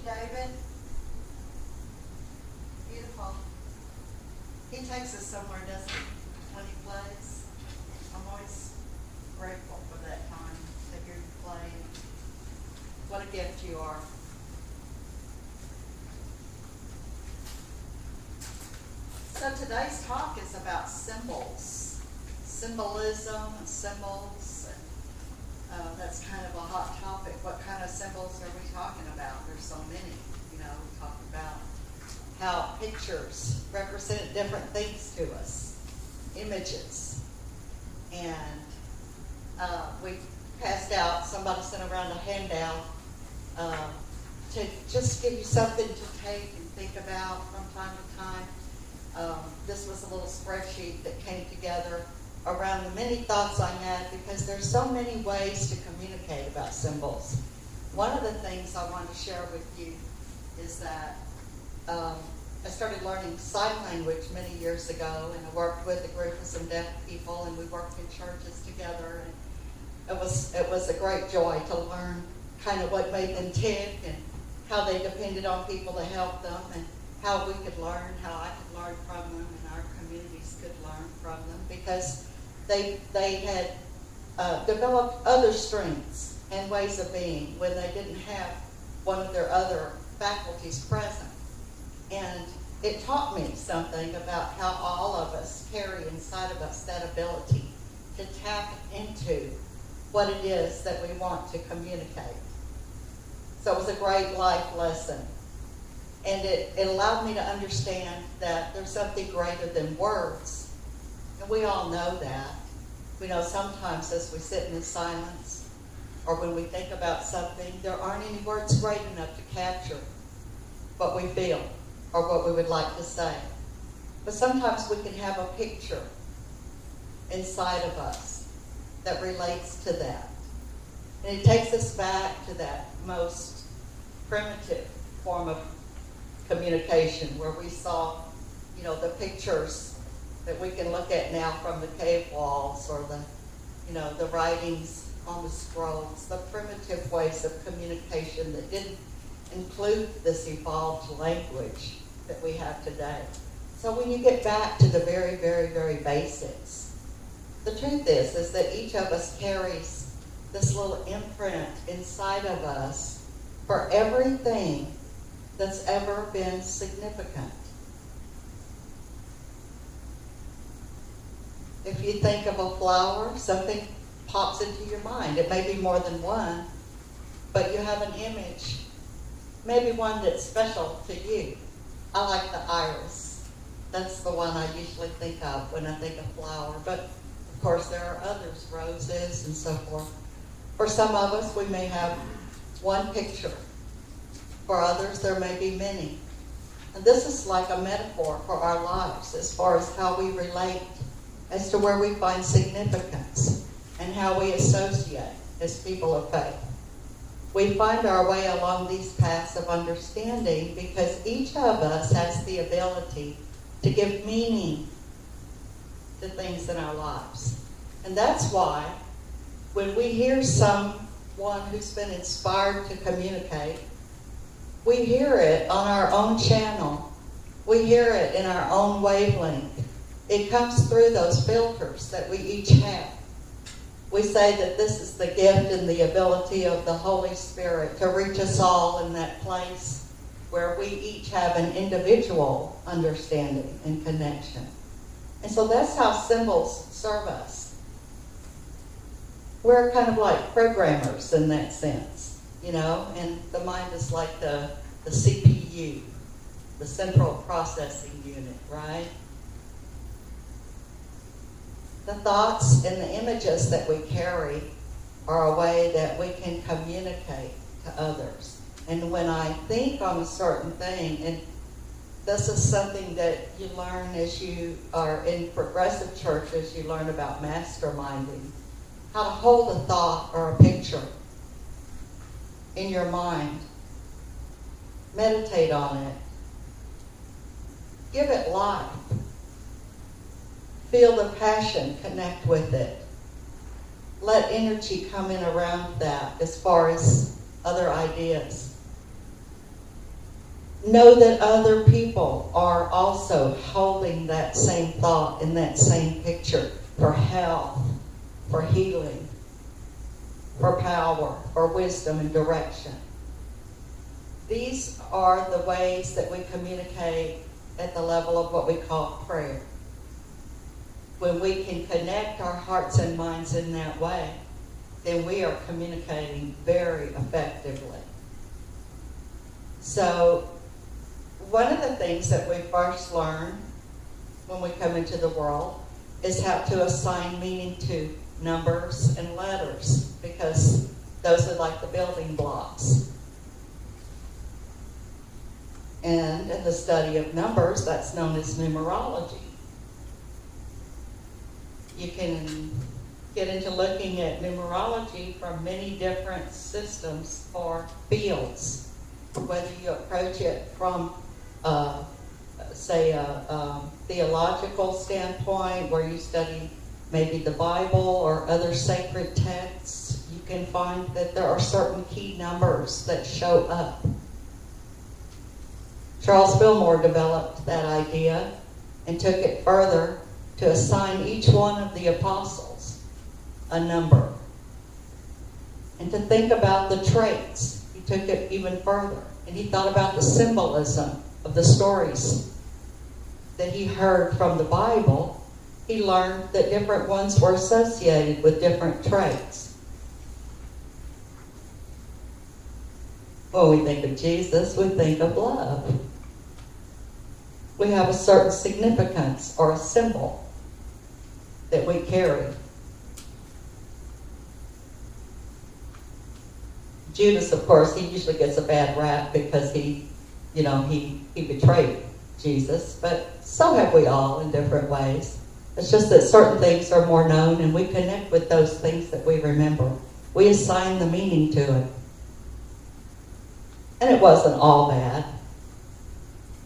David. Beautiful. He takes us somewhere, doesn't he, when he plays? I'm always grateful for that time to hear you play. What a gift you are. So today's talk is about symbols, symbolism and symbols. That's kind of a hot topic. What kind of symbols are we talking about? There's so many. We talk about how pictures represent different things to us, images. And we passed out, somebody sent around a handout to just give you something to take and think about from time to time. This was a little spreadsheet that came together around the many thoughts I had, because there's so many ways to communicate about symbols. One of the things I wanted to share with you is that I started learning sign language many years ago, and I worked with a group of some deaf people, and we worked in churches together, and it was a great joy to learn kind of what made them tick and how they depended on people to help them, and how we could learn, how I could learn from them, and our communities could learn from them, because they had developed other strengths and ways of being when they didn't have one of their other faculties present. And it taught me something about how all of us carry inside of us that ability to tap into what it is that we want to communicate. So it was a great life lesson. And it allowed me to understand that there's something greater than words. And we all know that. We know sometimes as we sit in silence, or when we think about something, there aren't any words great enough to capture what we feel or what we would like to say. But sometimes we can have a picture inside of us that relates to that. And it takes us back to that most primitive form of communication, where we saw, the pictures that we can look at now from the cave walls, or the writings on the scrolls, the primitive ways of communication that didn't include this evolved language that we have today. So when you get back to the very, very, very basics, the truth is that each of us carries this little imprint inside of us for everything that's ever been significant. If you think of a flower, something pops into your mind. It may be more than one, but you have an image, maybe one that's special to you. I like the iris. That's the one I usually think of when I think of flower. But of course there are others, roses and so forth. For some of us, we may have one picture. For others, there may be many. And this is like a metaphor for our lives as far as how we relate, as to where we find significance and how we associate as people of faith. We find our way along these paths of understanding because each of us has the ability to give meaning to things in our lives. And that's why when we hear someone who's been inspired to communicate, we hear it on our own channel. We hear it in our own wavelength. It comes through those filters that we each have. We say that this is the gift and the ability of the Holy Spirit to reach us all in that place where we each have an individual understanding and connection. And so that's how symbols serve us. We're kind of like programmers in that sense, and the mind is like the CPU, the central processing unit, right? The thoughts and the images that we carry are a way that we can communicate to others. And when I think on a certain thing, and this is something that you learn as you are in progressive churches, you learn about masterminding, how to hold a thought or a picture in your mind. Meditate on it. Give it life. Feel the passion, connect with it. Let energy come in around that as far as other ideas. know that other people are also holding that same thought and that same picture for health, for healing, for power, for wisdom and direction. These are the ways that we communicate at the level of what we call prayer. When we can connect our hearts and minds in that way, then we are communicating very effectively. So, one of the things that we first learn when we come into the world is how to assign meaning to numbers and letters, because those are like the building blocks. And in the study of numbers, that's known as numerology. You can get into looking at numerology from many different systems or fields, whether you approach it from say a theological standpoint where you study maybe the Bible or other sacred texts. You can find that there are certain key numbers that show up. Charles Fillmore developed that idea and took it further to assign each one of the apostles a number. And to think about the traits, he took it even further. And he thought about the symbolism of the stories that he heard from the Bible. He learned that different ones were associated with different traits. When we think of Jesus, we think of love. We have a certain significance or a symbol that we carry. Judas, of course, he usually gets a bad rap because he betrayed Jesus, but so have we all in different ways. It's just that certain things are more known and we connect with those things that we remember. We assign the meaning to it. And it wasn't all bad.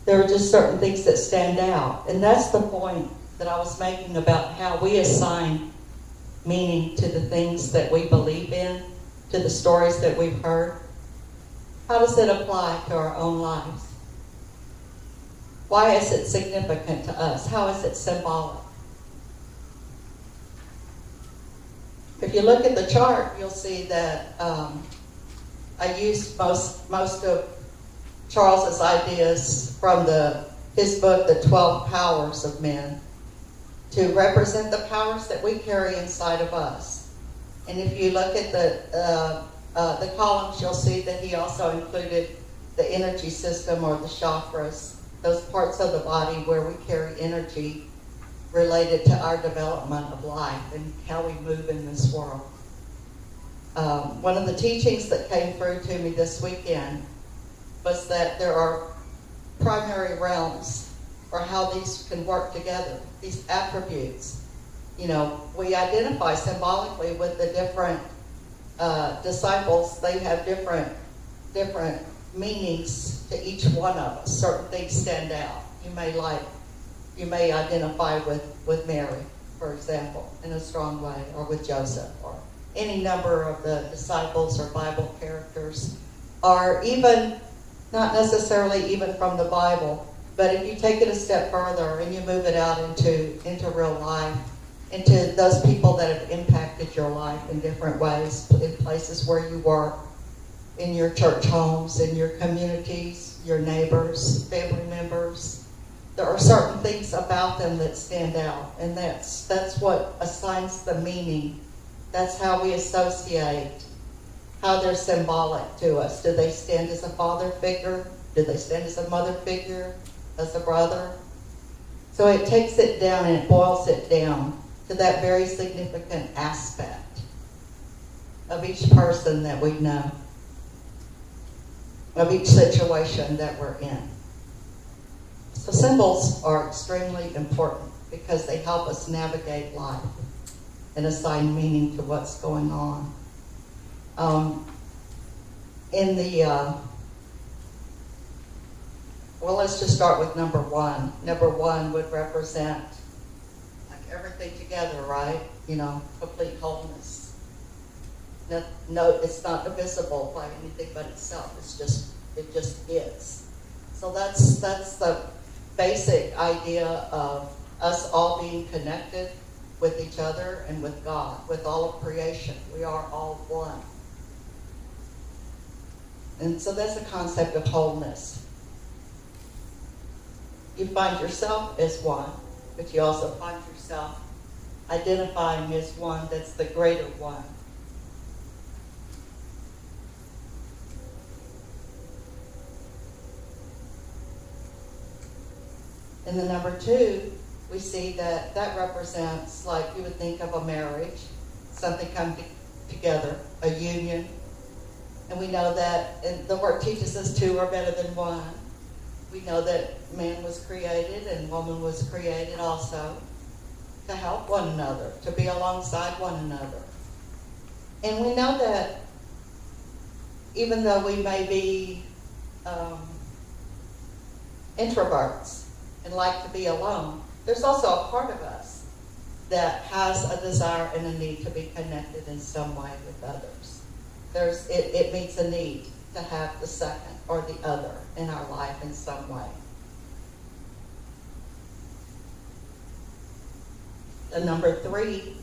There were just certain things that stand out. And that's the point that I was making about how we assign meaning to the things that we believe in, to the stories that we've heard. How does it apply to our own lives? Why is it significant to us? How is it symbolic? If you look at the chart, you'll see that I used most of Charles's ideas from his book, The 12 Powers of Men, to represent the powers that we carry inside of us. And if you look at the columns, you'll see that he also included the energy system or the chakras, those parts of the body where we carry energy related to our development of life and how we move in this world. One of the teachings that came through to me this weekend was that there are primary realms, or how these can work together, these attributes. We identify symbolically with the different disciples. They have different meanings to each one of us. Certain things stand out. You may identify with Mary, for example, in a strong way, or with Joseph, or any number of the disciples or Bible characters, or even, not necessarily even from the Bible, but if you take it a step further and you move it out into real life, into those people that have impacted your life in different ways, in places where you work, in your church homes, in your communities, your neighbors, family members. There are certain things about them that stand out, and that's what assigns the meaning. That's how we associate, how they're symbolic to us. Do they stand as a father figure? Do they stand as a mother figure? As a brother? So it takes it down and it boils it down to that very significant aspect of each person that we know, of each situation that we're in. So symbols are extremely important because they help us navigate life and assign meaning to what's going on. Well, let's just start with number one. Number one would represent like everything together, right? Complete wholeness. No, it's not divisible by anything but itself. It just is. So that's the basic idea of us all being connected with each other and with God, with all of creation. We are all one. And so that's the concept of wholeness. You find yourself as one, but you also find yourself identifying as one that's the greater one. In the number 2, we see that represents, like you would think of a marriage, something come together, a union. And we know that, and the word teaches us 2 are better than 1. We know that man was created and woman was created also to help one another, to be alongside one another. And we know that even though we may be introverts and like to be alone, there's also a part of us that has a desire and a need to be connected in some way with others. It meets a need to have the second or the other in our life in some way. The number 3,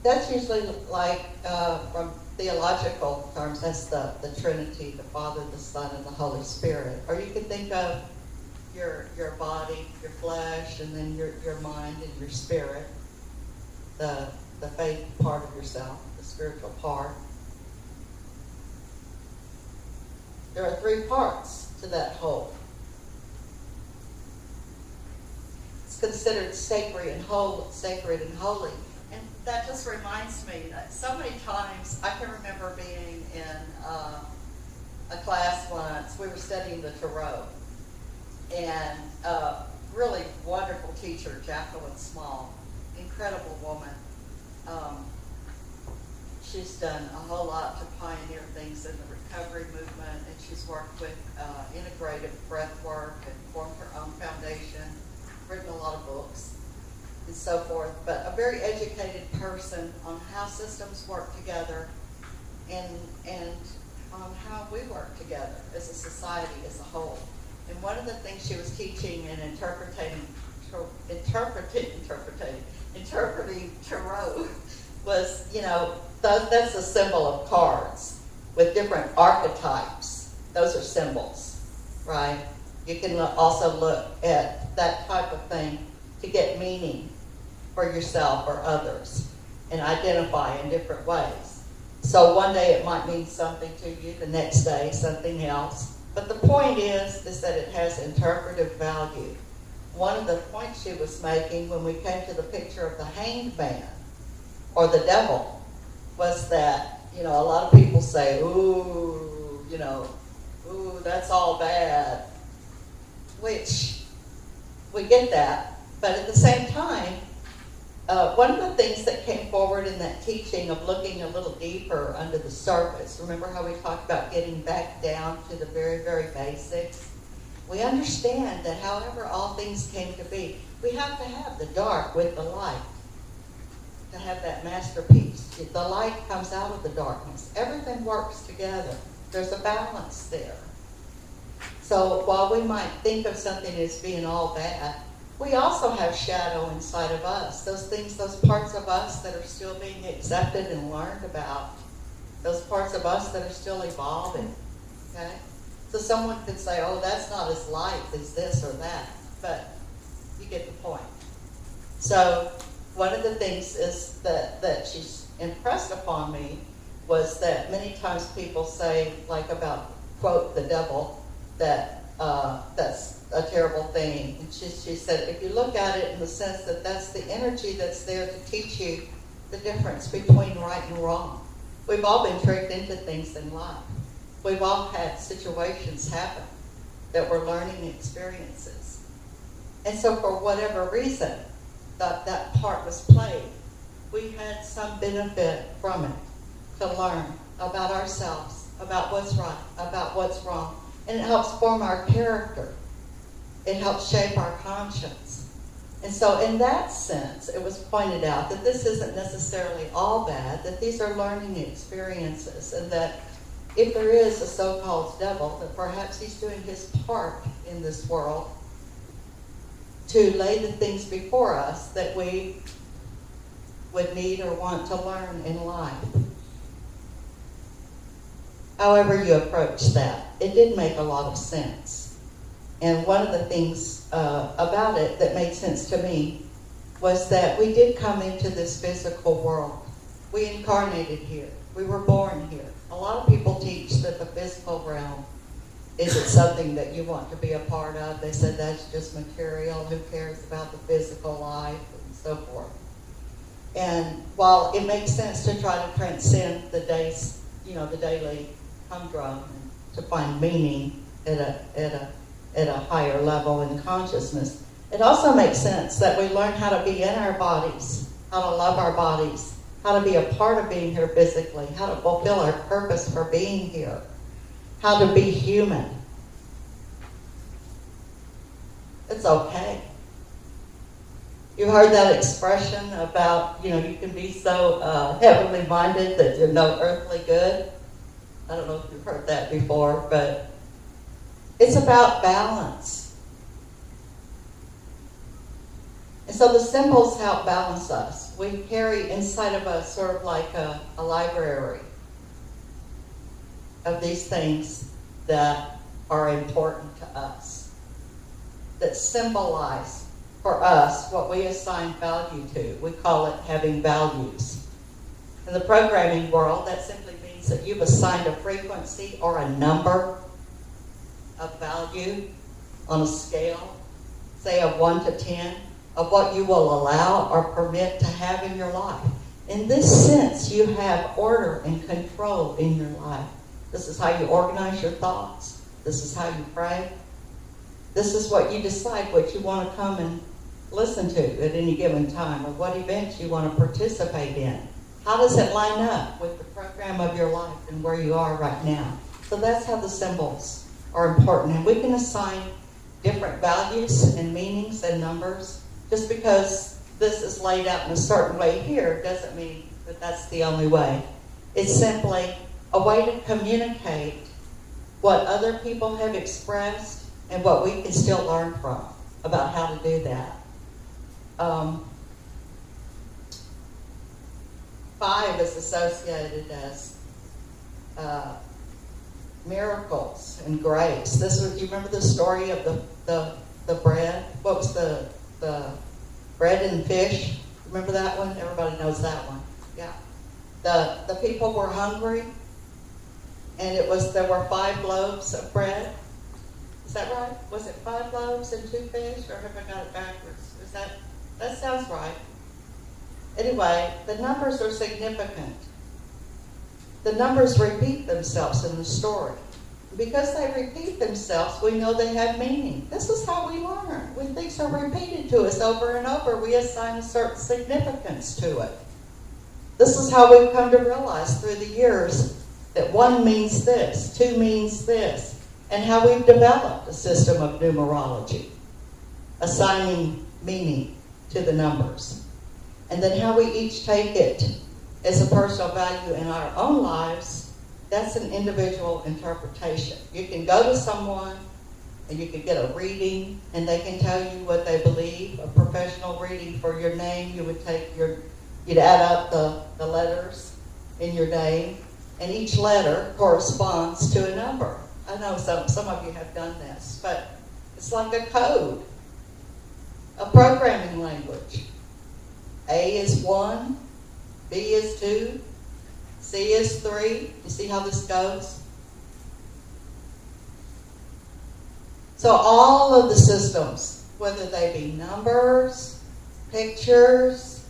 that's usually like, from theological terms, that's the Trinity, the Father, the Son, and the Holy Spirit. Or you could think of your body, your flesh, and then your mind and your spirit, the faith part of yourself, the spiritual part. There are 3 parts to that whole. It's considered sacred and holy. And that just reminds me that so many times, I can remember being in a class once, we were studying the Tarot, and a really wonderful teacher, Jacqueline Small, incredible woman. She's done a whole lot to pioneer things in the recovery movement, and she's worked with integrative breath work and formed her own foundation, written a lot of books and so forth, but a very educated person on how systems work together and on how we work together as a society as a whole. And one of the things she was teaching and interpreting tarot was, that's a symbol of cards with different archetypes. Those are symbols, right? You can also look at that type of thing to get meaning for yourself or others and identify in different ways. So one day it might mean something to you, the next day something else. But the point is that it has interpretive value. One of the points she was making when we came to the picture of the hanged man or the devil was that, a lot of people say, ooh, that's all bad. Which, we get that. But at the same time, one of the things that came forward in that teaching of looking a little deeper under the surface, remember how we talked about getting back down to the very, very basics? We understand that however all things came to be, we have to have the dark with the light to have that masterpiece. The light comes out of the darkness. Everything works together. There's a balance there. So while we might think of something as being all bad, we also have shadow inside of us. Those things, those parts of us that are still being accepted and learned about. Those parts of us that are still evolving. Okay? So someone could say, oh, that's not as light as this or that. But you get the point. So one of the things is that she's impressed upon me was that many times people say, like about, quote, the devil, that that's a terrible thing. And she said, if you look at it in the sense that that's the energy that's there to teach you the difference between right and wrong. We've all been tricked into things in life. We've all had situations happen that were learning experiences. And so for whatever reason that part was played, we had some benefit from it to learn about ourselves, about what's right, about what's wrong. And it helps form our character. It helps shape our conscience. And so in that sense, it was pointed out that this isn't necessarily all bad, that these are learning experiences, and that if there is a so-called devil, that perhaps he's doing his part in this world to lay the things before us that we would need or want to learn in life. However you approach that, it did make a lot of sense. And one of the things about it that made sense to me was that we did come into this physical world. We incarnated here. We were born here. A lot of people teach that the physical realm isn't something that you want to be a part of. They said that's just material. Who cares about the physical life and so forth. And while it makes sense to try to transcend the days, the daily humdrum, and to find meaning at a higher level in consciousness, it also makes sense that we learn how to be in our bodies, how to love our bodies, how to be a part of being here physically, how to fulfill our purpose for being here, how to be human. It's okay. You heard that expression about, you can be so heavenly minded that you're no earthly good. I don't know if you've heard that before, but it's about balance. And so the symbols help balance us. We carry inside of us sort of like a library of these things that are important to us, that symbolize for us what we assign value to. We call it having values. In the programming world, that simply means that you've assigned a frequency or a number of value on a scale, say of 1 to 10, of what you will allow or permit to have in your life. In this sense, you have order and control in your life. This is how you organize your thoughts. This is how you pray. This is what you decide what you want to come and listen to at any given time, or what events you want to participate in. How does it line up with the program of your life and where you are right now? So that's how the symbols are important. And we can assign different values and meanings and numbers. Just because this is laid out in a certain way here doesn't mean that that's the only way. It's simply a way to communicate what other people have expressed and what we can still learn from about how to do that. 5 is associated as miracles and grace. Do you remember the story of the bread? What was the bread and fish? Remember that one? Everybody knows that one. Yeah. The people were hungry, and there were 5 loaves of bread. Is that right? Was it 5 loaves and 2 fish, or have I got it backwards? That sounds right. Anyway, the numbers are significant. The numbers repeat themselves in the story. Because they repeat themselves, we know they have meaning. This is how we learn. When things are repeated to us over and over, we assign a certain significance to it. This is how we've come to realize through the years that 1 means this, 2 means this, and how we've developed a system of numerology, assigning meaning to the numbers. And then how we each take it as a personal value in our own lives. That's an individual interpretation. You can go to someone and you can get a reading and they can tell you what they believe. A professional reading for your name, you'd add up the letters in your name, and each letter corresponds to a number. I know some of you have done this, but it's like a code, a programming language. A is 1, B is 2, C is 3. You see how this goes? So all of the systems, whether they be numbers, pictures,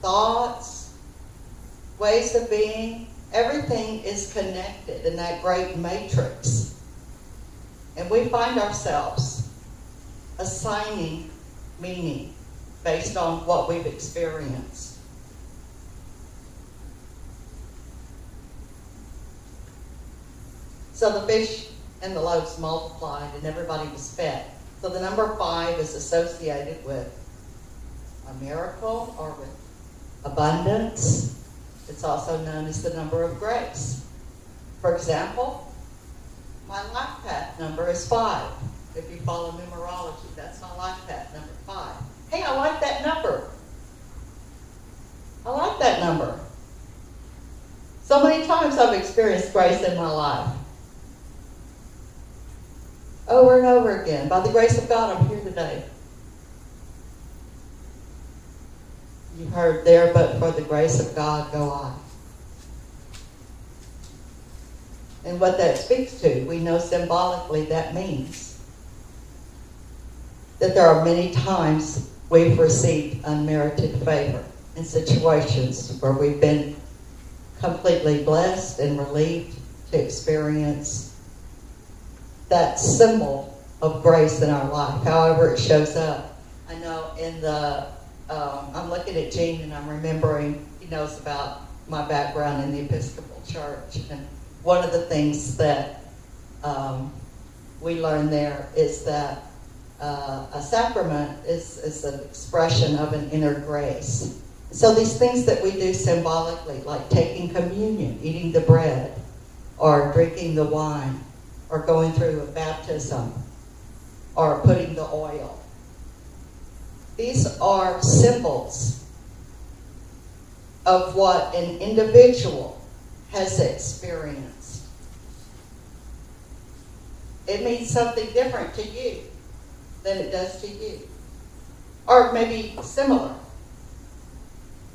thoughts, ways of being, everything is connected in that great matrix. And we find ourselves assigning meaning based on what we've experienced. So the fish and the loaves multiplied and everybody was fed. So the number 5 is associated with a miracle or with abundance. It's also known as the number of grace. For example, my life path number is 5. If you follow numerology, that's my life path number, 5. Hey, I like that number. I like that number. So many times I've experienced grace in my life. Over and over again. By the grace of God, I'm here today. You heard there, but for the grace of God go I. And what that speaks to, we know symbolically that means that there are many times we've received unmerited favor in situations where we've been completely blessed and relieved to experience that symbol of grace in our life, however it shows up. I know in the, I'm looking at Gene and I'm remembering, he knows about my background in the Episcopal Church. And one of the things that we learn there is that a sacrament is an expression of an inner grace. So these things that we do symbolically, like taking communion, eating the bread, or drinking the wine, or going through a baptism, or putting the oil. These are symbols of what an individual has experienced. It means something different to you than it does to you, or maybe similar.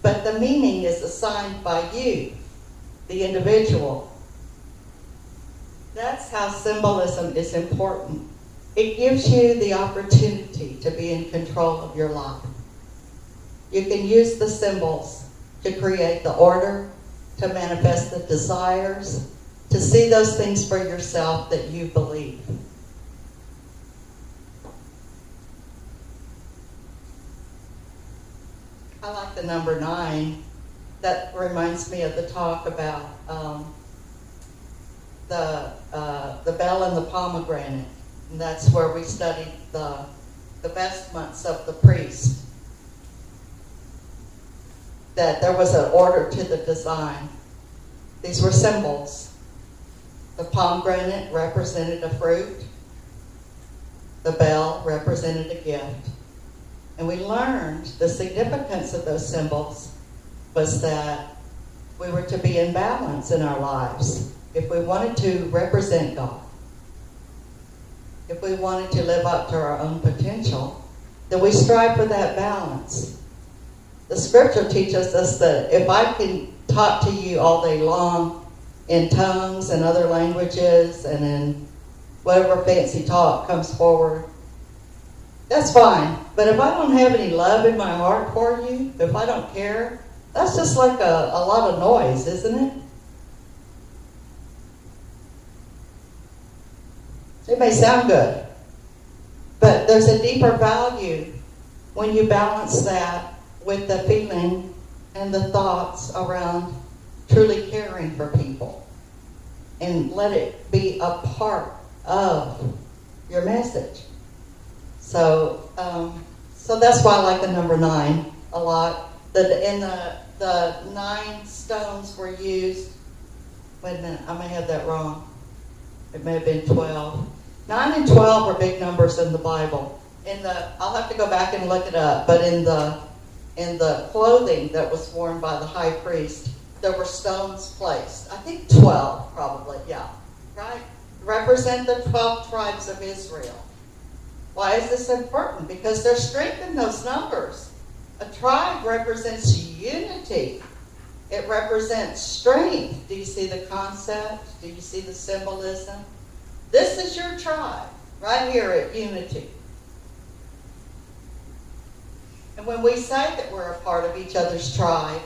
But the meaning is assigned by you, the individual. That's how symbolism is important. It gives you the opportunity to be in control of your life. You can use the symbols to create the order, to manifest the desires, to see those things for yourself that you believe. I like the number 9. That reminds me of the talk about the bell and the pomegranate. And that's where we studied the vestments of the priest. That there was an order to the design. These were symbols. The pomegranate represented a fruit. The bell represented a gift. And we learned the significance of those symbols was that we were to be in balance in our lives. If we wanted to represent God, if we wanted to live up to our own potential, then we strive for that balance. The scripture teaches us that if I can talk to you all day long in tongues and other languages and in whatever fancy talk comes forward, that's fine. But if I don't have any love in my heart for you, if I don't care, that's just like a lot of noise, isn't it? It may sound good, but there's a deeper value when you balance that with the feeling and the thoughts around truly caring for people and let it be a part of your message. So that's why I like the number 9 a lot. The 9 stones were used. Wait a minute, I may have that wrong. It may have been 12. 9 and 12 were big numbers in the Bible. I'll have to go back and look it up, but in the clothing that was worn by the high priest, there were stones placed. I think 12 probably, yeah. Right? Represent the 12 tribes of Israel. Why is this important? Because there's strength in those numbers. A tribe represents unity. It represents strength. Do you see the concept? Do you see the symbolism? This is your tribe, right here at Unity. And when we say that we're a part of each other's tribe,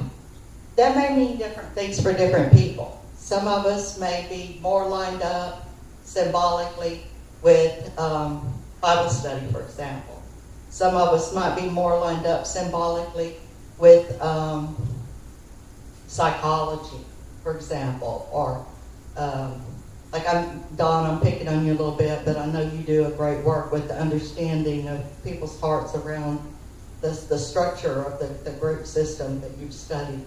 that may mean different things for different people. Some of us may be more lined up symbolically with Bible study, for example. Some of us might be more lined up symbolically with psychology, for example, or Dawn, I'm picking on you a little bit, but I know you do a great work with the understanding of people's hearts around the structure of the group system that you've studied.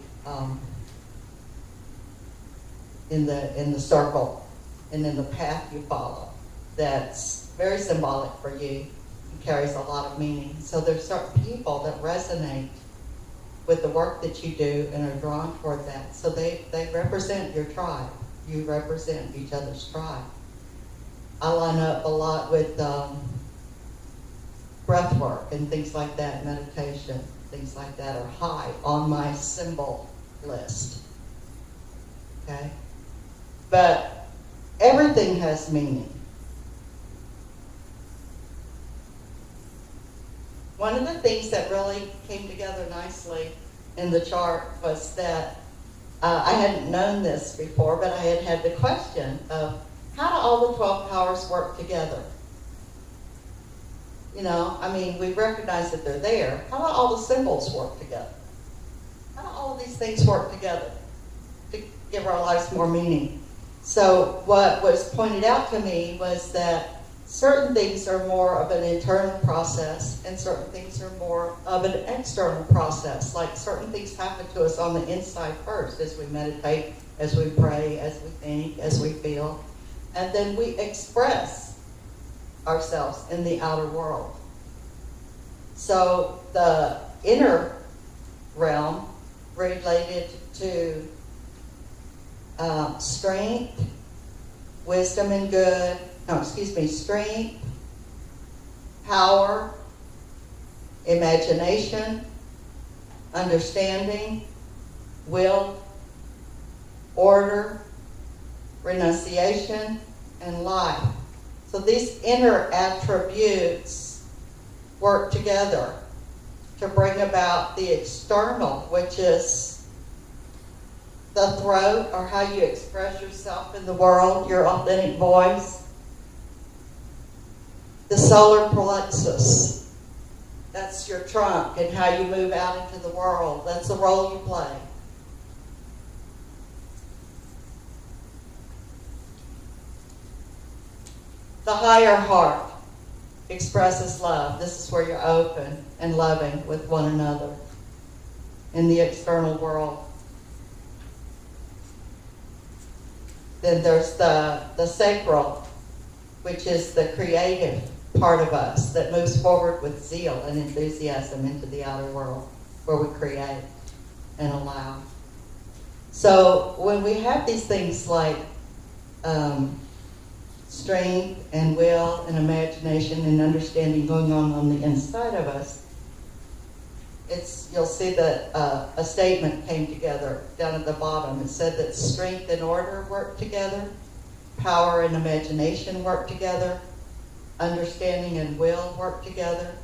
in the circle and in the path you follow that's very symbolic for you and carries a lot of meaning. So there's certain people that resonate with the work that you do and are drawn toward that. So they represent your tribe. You represent each other's tribe. I line up a lot with breath work and things like that, meditation, things like that are high on my symbol list. Okay? But everything has meaning. One of the things that really came together nicely in the chart was that I hadn't known this before, but I had the question of how do all the 12 powers work together? You know, I mean, we recognize that they're there. How do all the symbols work together? How do all of these things work together to give our lives more meaning? So what was pointed out to me was that certain things are more of an internal process and certain things are more of an external process. Like certain things happen to us on the inside first as we meditate, as we pray, as we think, as we feel. And then we express ourselves in the outer world. So the inner realm related to strength, wisdom and good, strength, power, imagination, understanding, will, order, renunciation, and life. So these inner attributes work together to bring about the external, which is the throat, or how you express yourself in the world, your authentic voice. The solar plexus, that's your trunk and how you move out into the world. That's the role you play. The higher heart expresses love. This is where you're open and loving with one another in the external world. Then there's the sacral, which is the creative part of us that moves forward with zeal and enthusiasm into the outer world where we create and allow. So when we have these things like strength and will and imagination and understanding going on the inside of us, you'll see that a statement came together down at the bottom. It said that strength and order work together, power and imagination work together, understanding and will work together,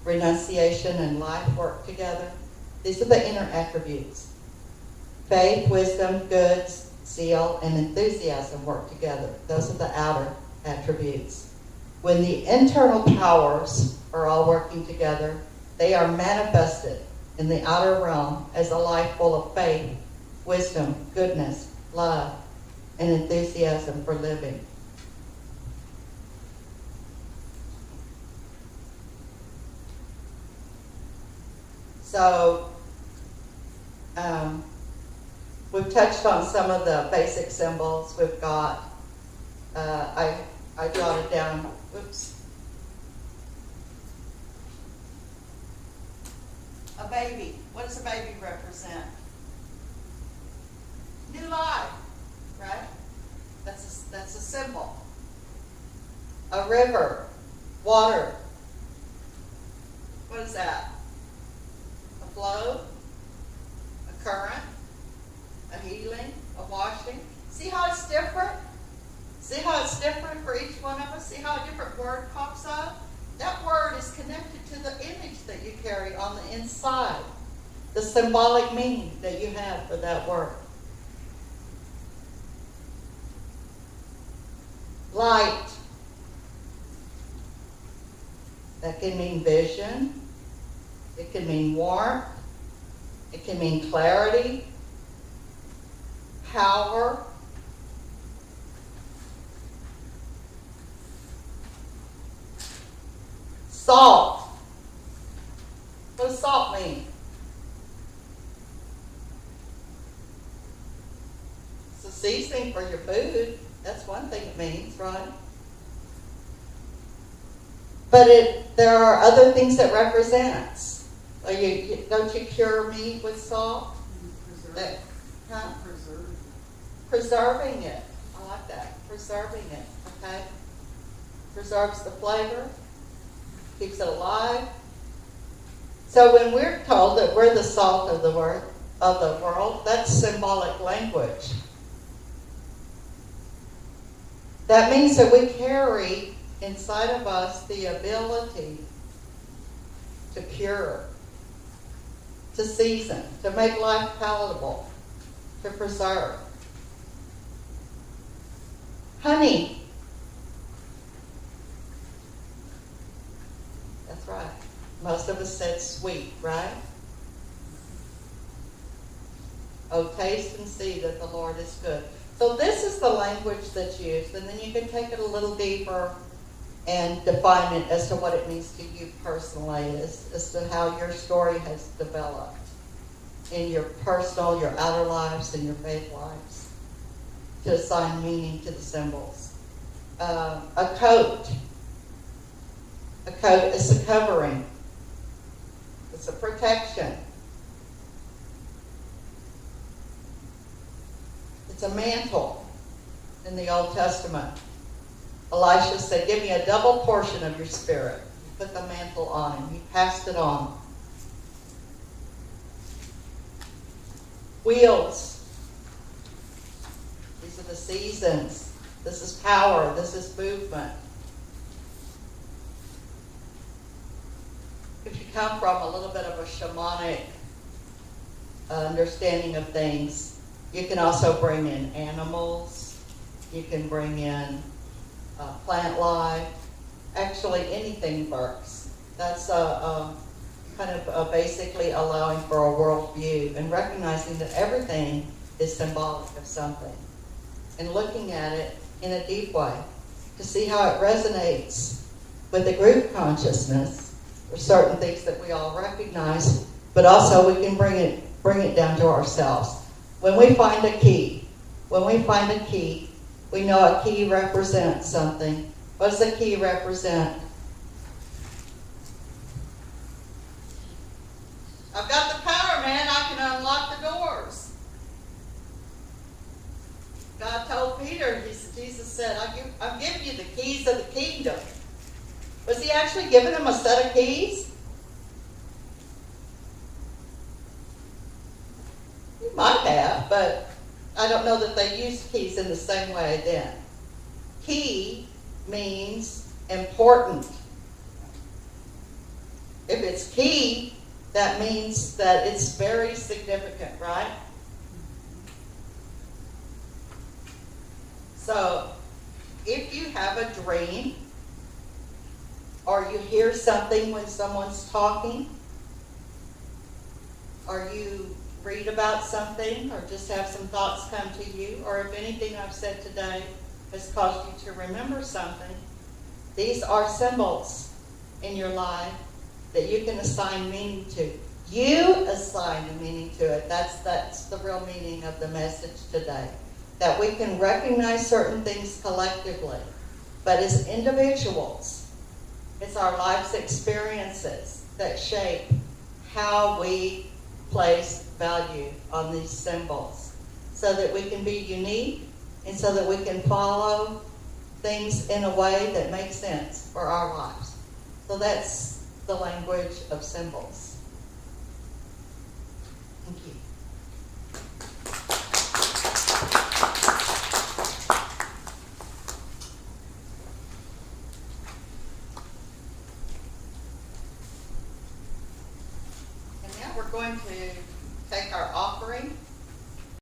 renunciation and life work together. These are the inner attributes. Faith, wisdom, goods, zeal, and enthusiasm work together. Those are the outer attributes. When the internal powers are all working together, they are manifested in the outer realm as a life full of faith, wisdom, goodness, love, and enthusiasm for living. So, we've touched on some of the basic symbols. We've got, I jotted down, a baby. What does a baby represent? New life, right? That's a symbol. A river, water. What is that? A flow, a current, a healing, a washing. See how it's different? See how it's different for each one of us? See how a different word pops up? That word is connected to the image that you carry on the inside, the symbolic meaning that you have for that word. Light. That can mean vision. It can mean warmth. It can mean clarity, power. Salt. What does salt mean? It's a seasoning for your food. That's one thing it means, right? But there are other things that represents. Don't you cure meat with salt? Preserving it. I like that. Preserving it. Okay. Preserves the flavor. Keeps it alive. So when we're told that we're the salt of the world, that's symbolic language. That means that we carry inside of us the ability to cure, to season, to make life palatable, to preserve. Honey. That's right. Most of us said sweet, right? Oh, taste and see that the Lord is good. So this is the language that's used, and then you can take it a little deeper and define it as to what it means to you personally, as to how your story has developed in your personal, your outer lives, and your faith lives, to assign meaning to the symbols. A coat. A coat is a covering. It's a protection. It's a mantle in the Old Testament. Elisha said, give me a double portion of your spirit. He put the mantle on him. He passed it on. Wheels. These are the seasons. This is power. This is movement. If you come from a little bit of a shamanic understanding of things, you can also bring in animals. You can bring in plant life. Actually, anything works. That's kind of basically allowing for a worldview and recognizing that everything is symbolic of something and looking at it in a deep way to see how it resonates with the group consciousness. There's certain things that we all recognize, but also we can bring it down to ourselves. When we find a key, we know a key represents something. What does a key represent? I've got the power, man. I can unlock the doors. God told Peter, Jesus said, I've given you the keys of the kingdom. Was he actually giving him a set of keys? He might have, but I don't know that they used keys in the same way then. Key means important. If it's key, that means that it's very significant, right? So, if you have a dream, or you hear something when someone's talking, or you read about something, or just have some thoughts come to you, or if anything I've said today has caused you to remember something, these are symbols in your life that you can assign meaning to. You assign a meaning to it. That's the real meaning of the message today. That we can recognize certain things collectively, but as individuals, it's our life's experiences that shape how we place value on these symbols, so that we can be unique and so that we can follow things in a way that makes sense for our lives. So that's the language of symbols. Thank you. And now we're going to take our offering.